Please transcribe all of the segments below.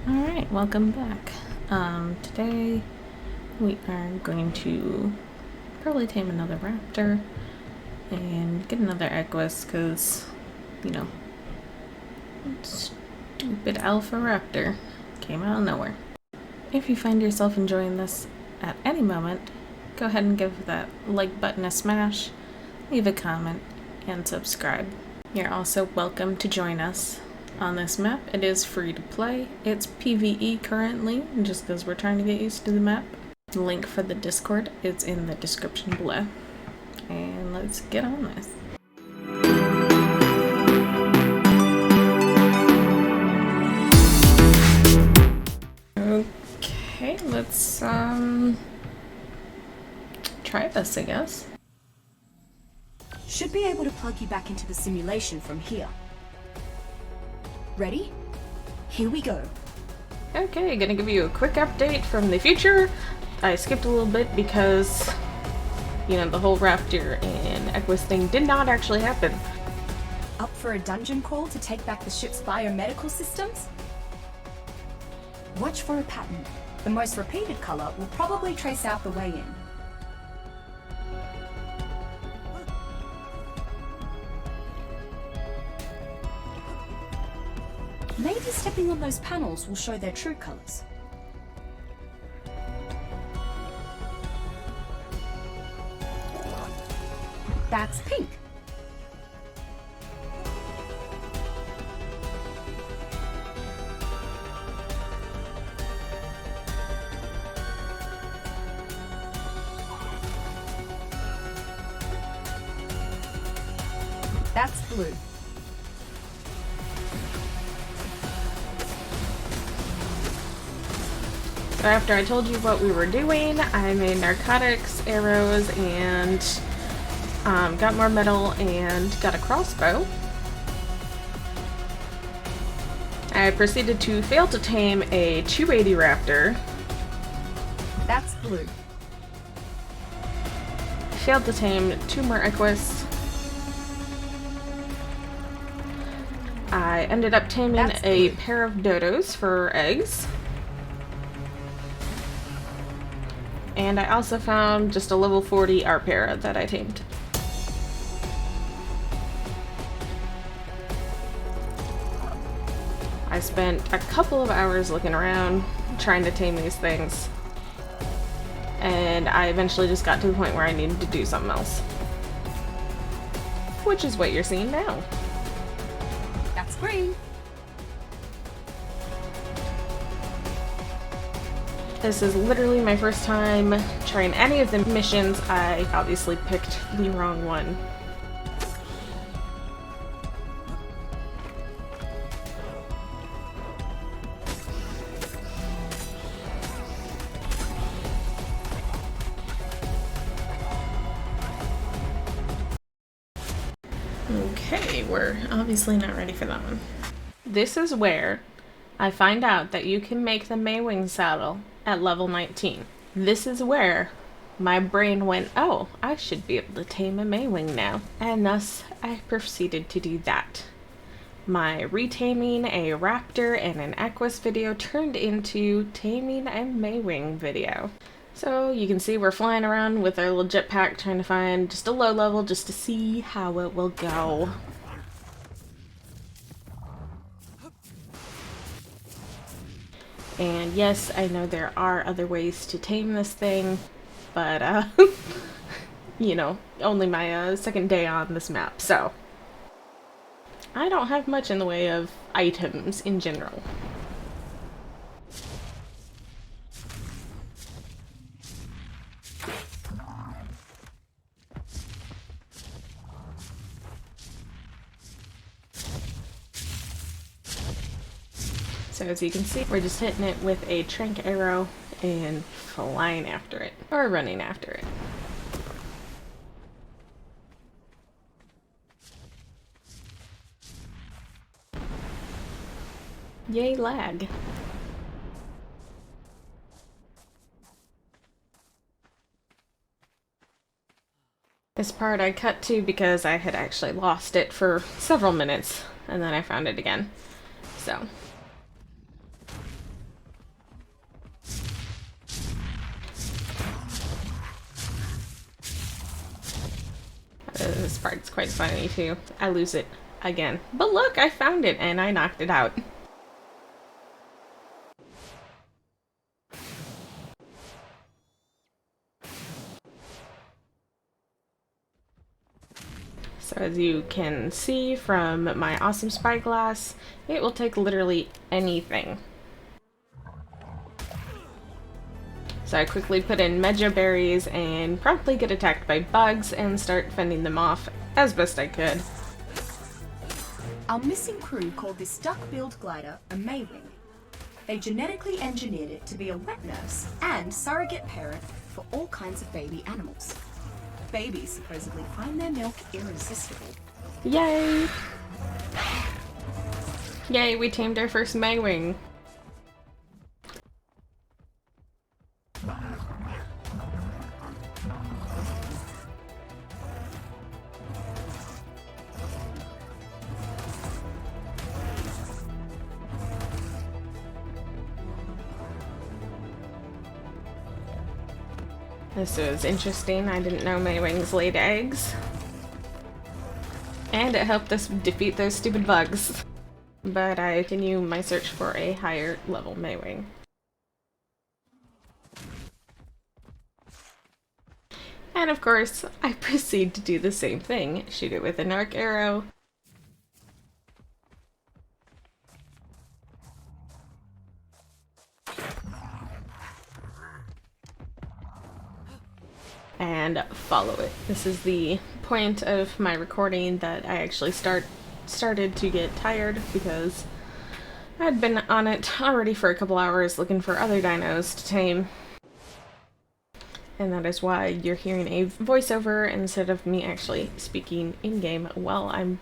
Alright, welcome back. Today we are going to probably tame another raptor and get another equus because, you know, stupid alpha raptor came out of nowhere. If you find yourself enjoying this at any moment, go ahead and give that like button a smash, leave a comment, and subscribe. You're also welcome to join us on this map. It is free to play. It's PvE currently, just because we're trying to get used to the map. The link for the Discord is in the description below. And let's get on this. Okay, let's try this, I guess. Should be able to plug you back into the simulation from here. Ready? Here we go. Okay, gonna give you a quick update from the future. I skipped a little bit because, you know, the whole raptor and equus thing did not actually happen. Up for a dungeon crawl to take back the ship's biomedical systems? Watch for a pattern. The most repeated color will probably trace out the way in. Maybe stepping on those panels will show their true colors. That's pink. That's blue. So after I told you what we were doing, I made narcotics, arrows, and got more metal and got a crossbow. I proceeded to fail to tame a 280 raptor. That's blue. Failed to tame 2 more equus. I ended up taming a pair of dodos for eggs. And I also found just a level 40 ARK that I tamed. I spent a couple of hours looking around, trying to tame these things. And I eventually just got to the point where I needed to do something else. Which is what you're seeing now. That's green. This is literally my first time trying any of the missions. I obviously picked the wrong one. Okay, we're obviously not ready for that one. This is where I find out that you can make the Maewing saddle at level 19. This is where my brain went, oh, I should be able to tame a Maewing now. And thus, I proceeded to do that. My retaming a raptor and an equus video turned into taming a Maewing video. So you can see we're flying around with our little jetpack trying to find just a low level just to see how it will go. And yes, I know there are other ways to tame this thing, but you know, only my second day on this map, so I don't have much in the way of items in general. So as you can see, we're just hitting it with a trank arrow and flying after it, or running after it. Yay, lag. This part I cut to because I had actually lost it for several minutes, and then I found it again. So this part's quite funny too. I lose it again. But look, I found it and I knocked it out. So as you can see from my awesome spyglass, it will take literally anything. So I quickly put in mejo berries and promptly get attacked by bugs and start fending them off as best I could. Our missing crew called this duck-billed glider a Maewing. They genetically engineered it to be a wet nurse and surrogate parent for all kinds of baby animals. Babies supposedly find their milk irresistible. Yay! Yay, we tamed our first Maewing. This was interesting. I didn't know Maewings laid eggs. And it helped us defeat those stupid bugs. But I continue my search for a higher level Maewing. And of course, I proceed to do the same thing. Shoot it with an arc arrow. And follow it. This is the point of my recording that I actually started to get tired because I'd been on it already for a couple hours looking for other dinos to tame. And that is why you're hearing a voiceover instead of me actually speaking in-game while I'm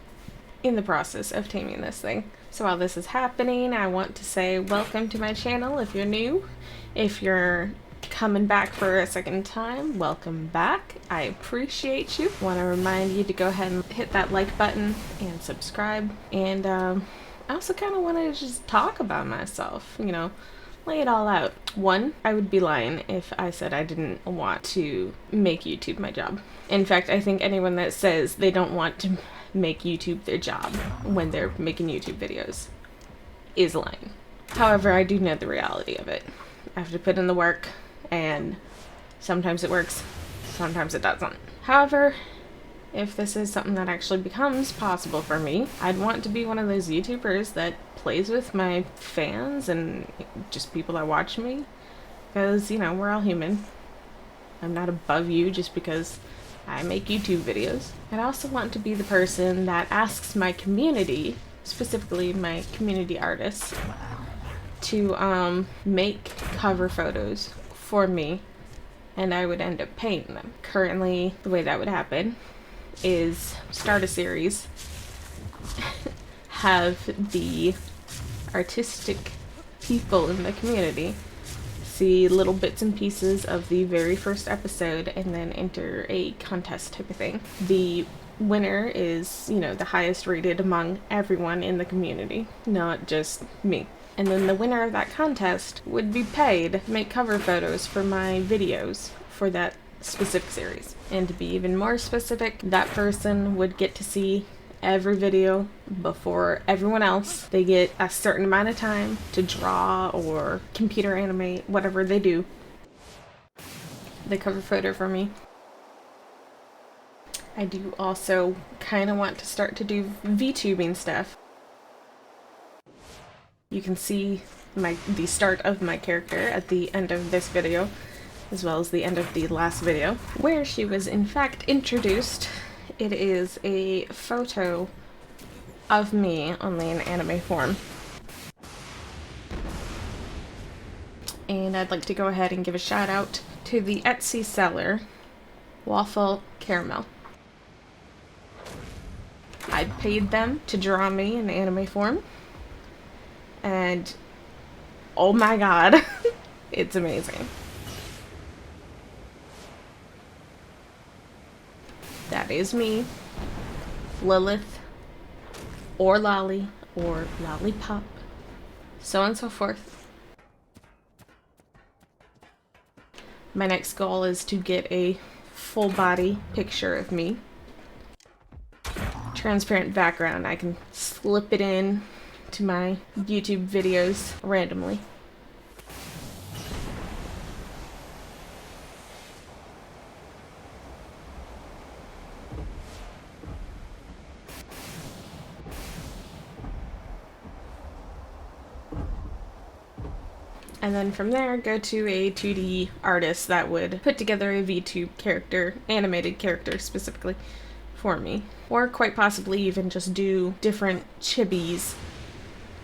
in the process of taming this thing. So while this is happening, I want to say welcome to my channel if you're new. If you're coming back for a second time, welcome back. I appreciate you. Want to remind you to go ahead and hit that like button and subscribe. And I also kind of want to just talk about myself, you know, lay it all out. One, I would be lying if I said I didn't want to make YouTube my job. In fact, I think anyone that says they don't want to make YouTube their job when they're making YouTube videos is lying. However, I do know the reality of it. I have to put in the work, and sometimes it works, sometimes it doesn't. However, if this is something that actually becomes possible for me, I'd want to be one of those YouTubers that plays with my fans and just people that watch me. Because, you know, we're all human. I'm not above you just because I make YouTube videos. I'd also want to be the person that asks my community, specifically my community artists, to make cover photos for me, and I would end up paying them. Currently, the way that would happen is start a series, have the artistic people in the community see little bits and pieces of the very first episode and then enter a contest type of thing. The winner is, you know, the highest rated among everyone in the community, not just me. And then the winner of that contest would be paid to make cover photos for my videos for that specific series. And to be even more specific, that person would get to see every video before everyone else. They get a certain amount of time to draw or computer animate, whatever they do. The cover photo for me. I do also kind of want to start to do VTubing stuff. You can see the start of my character at the end of this video, as well as the end of the last video, where she was in fact introduced. It is a photo of me, only in anime form. And I'd like to go ahead and give a shout out to the Etsy seller, Waffle Caramel. I paid them to draw me in anime form. And oh my god, it's amazing. That is me, Lilith, or Lolly, or Lollipop, so on and so forth. My next goal is to get a full body picture of me. transparent background, I can slip it in to my YouTube videos randomly. And then from there, go to a 2D artist that would put together a VTube character, animated character specifically, for me. Or quite possibly even just do different chibis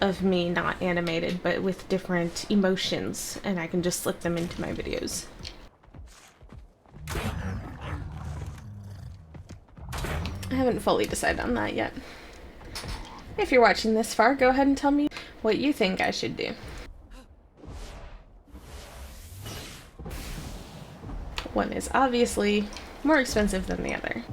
of me, not animated, but with different emotions, and I can just slip them into my videos. I haven't fully decided on that yet. If you're watching this far, go ahead and tell me what you think I should do. One is obviously more expensive than the other.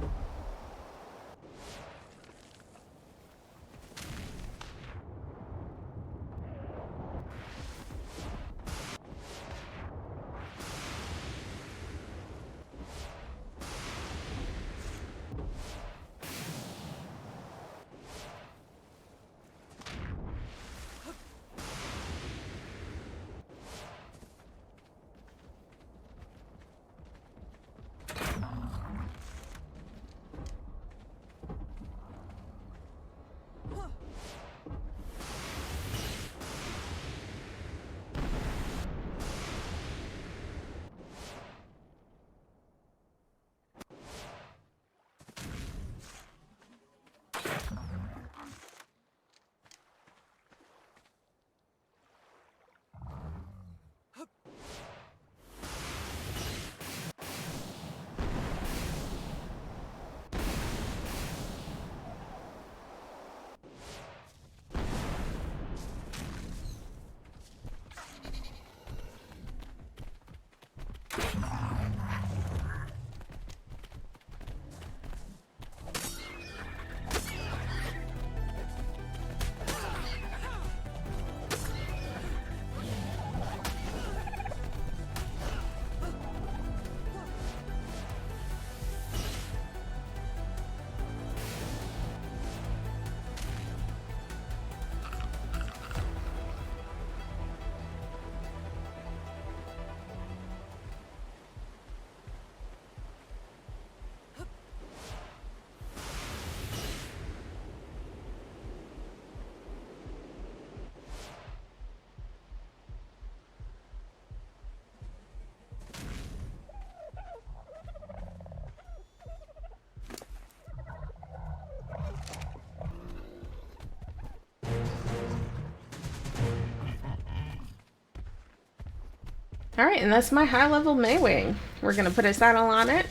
Alright, and that's my high-level Maewing. We're gonna put a saddle on it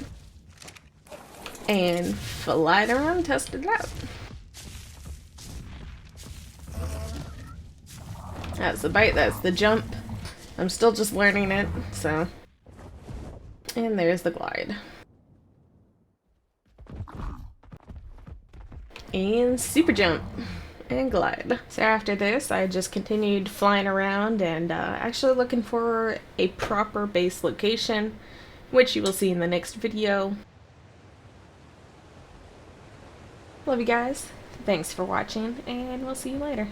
and fly it around, test it out. That's the bite, that's the jump. I'm still just learning it, so. And there's the glide. And super jump. And glide. So after this, I just continued flying around and actually looking for a proper base location, which you will see in the next video. Love you guys. Thanks for watching, and we'll see you later.